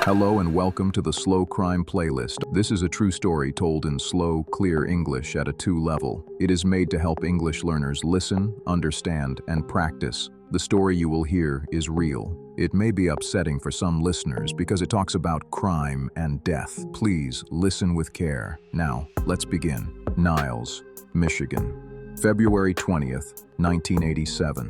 Hello and welcome to the Slow Crime Playlist. This is a true story told in slow, clear English at a 2 level. It is made to help English learners listen, understand, and practice. The story you will hear is real. It may be upsetting for some listeners because it talks about crime and death. Please listen with care. Now, let's begin. Niles, Michigan. February 20th, 1987.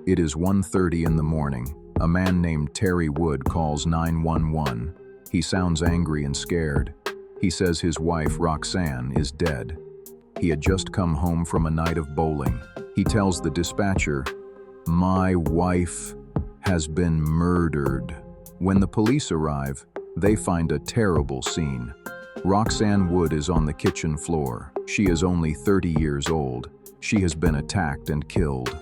It is 1:30 in the morning. A man named Terry Wood calls 911. He sounds angry and scared. He says his wife, Roxanne, is dead. He had just come home from a night of bowling. He tells the dispatcher, "My wife has been murdered." When the police arrive, they find a terrible scene. Roxanne Wood is on the kitchen floor. She is only 30 years old. She has been attacked and killed.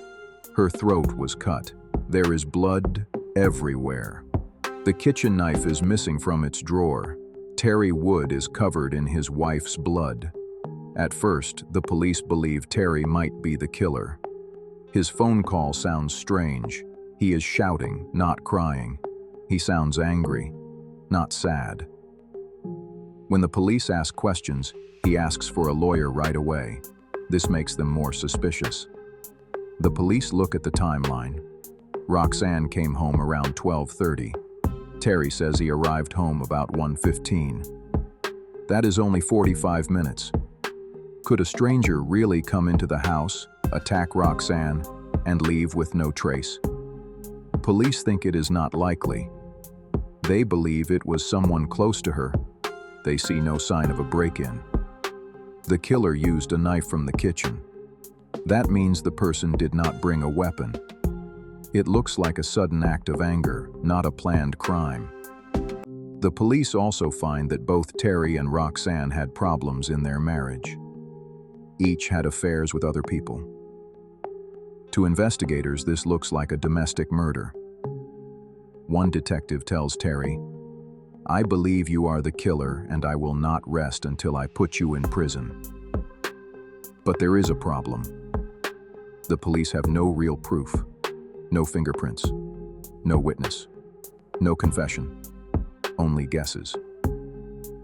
Her throat was cut. There is blood everywhere. The kitchen knife is missing from its drawer. Terry Wood is covered in his wife's blood. At first, the police believe Terry might be the killer. His phone call sounds strange. He is shouting, not crying. He sounds angry, not sad. When the police ask questions, he asks for a lawyer right away. This makes them more suspicious. The police look at the timeline. Roxanne came home around 12:30. Terry says he arrived home about 1:15. That is only 45 minutes. Could a stranger really come into the house, attack Roxanne, and leave with no trace? Police think it is not likely. They believe it was someone close to her. They see no sign of a break-in. The killer used a knife from the kitchen. That means the person did not bring a weapon. It looks like a sudden act of anger, not a planned crime. The police also find that both Terry and Roxanne had problems in their marriage. Each had affairs with other people. To investigators, this looks like a domestic murder. One detective tells Terry, "I believe you are the killer and I will not rest until I put you in prison." But there is a problem. The police have no real proof. No fingerprints, no witness, no confession, only guesses.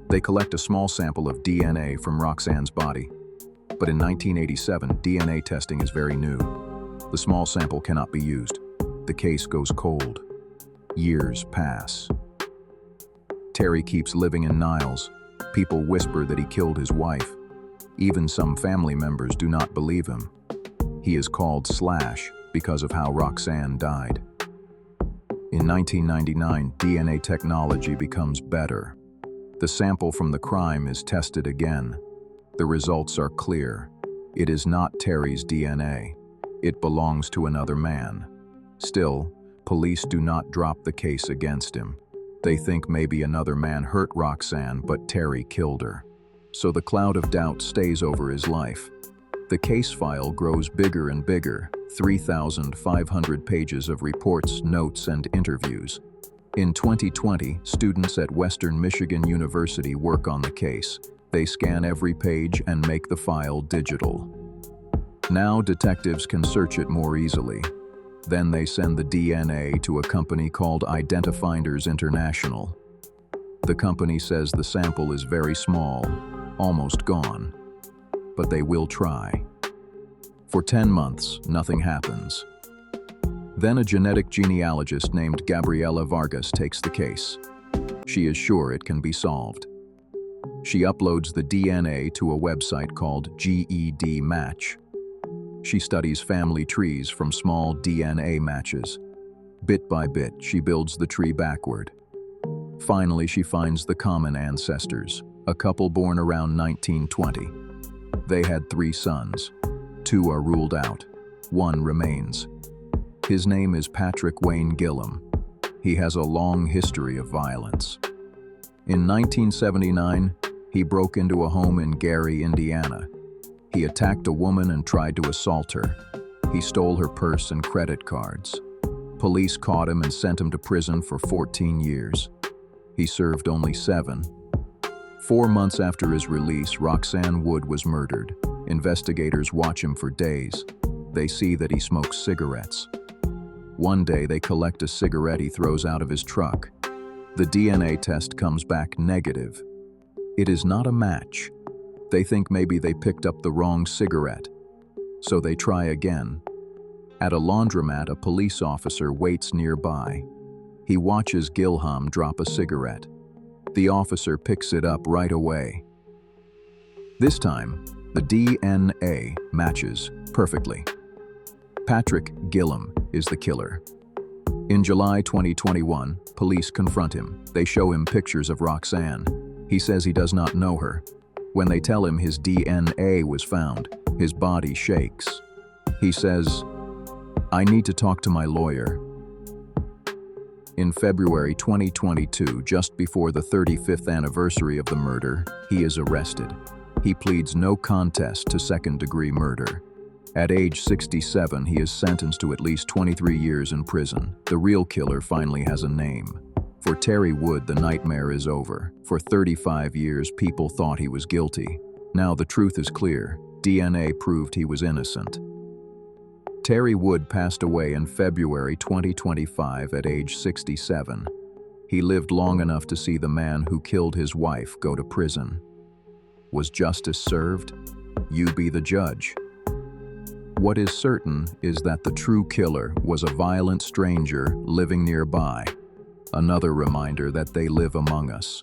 They collect a small sample of DNA from Roxanne's body, but in 1987, DNA testing is very new. The small sample cannot be used. The case goes cold. Years pass. Terry keeps living in Niles. People whisper that he killed his wife. Even some family members do not believe him. He is called Slash because of how Roxanne died. In 1999, DNA technology becomes better. The sample from the crime is tested again. The results are clear. It is not Terry's DNA. It belongs to another man. Still, police do not drop the case against him. They think maybe another man hurt Roxanne, but Terry killed her. So the cloud of doubt stays over his life. The case file grows bigger and bigger, 3,500 pages of reports, notes, and interviews. In 2020, students at Western Michigan University work on the case. They scan every page and make the file digital. Now detectives can search it more easily. Then they send the DNA to a company called Identifinders International. The company says the sample is very small, almost gone. But they will try. For 10 months, nothing happens. Then a genetic genealogist named Gabriela Vargas takes the case. She is sure it can be solved. She uploads the DNA to a website called GED Match. She studies family trees from small DNA matches. Bit by bit, she builds the tree backward. Finally, she finds the common ancestors, a couple born around 1920. They had 3 sons. 2 are ruled out. 1 remains. His name is Patrick Wayne Gillum. He has a long history of violence. In 1979, he broke into a home in Gary, Indiana. He attacked a woman and tried to assault her. He stole her purse and credit cards. Police caught him and sent him to prison for 14 years. He served only 7. 4 months after his release, Roxanne Wood was murdered. Investigators watch him for days. They see that he smokes cigarettes. One day they collect a cigarette he throws out of his truck. The DNA test comes back negative. It is not a match. They think maybe they picked up the wrong cigarette. So they try again. At a laundromat, a police officer waits nearby. He watches Gilham drop a cigarette. The officer picks it up right away. This time, the DNA matches perfectly. Patrick Gilham is the killer. In July 2021, police confront him. They show him pictures of Roxanne. He says he does not know her. When they tell him his DNA was found, his body shakes. He says, "I need to talk to my lawyer." In February 2022, just before the 35th anniversary of the murder, he is arrested. He pleads no contest to second-degree murder. At age 67, he is sentenced to at least 23 years in prison. The real killer finally has a name. For Terry Wood, the nightmare is over. For 35 years, people thought he was guilty. Now the truth is clear. DNA proved he was innocent. Terry Wood passed away in February 2025 at age 67. He lived long enough to see the man who killed his wife go to prison. Was justice served? You be the judge. What is certain is that the true killer was a violent stranger living nearby. Another reminder that they live among us.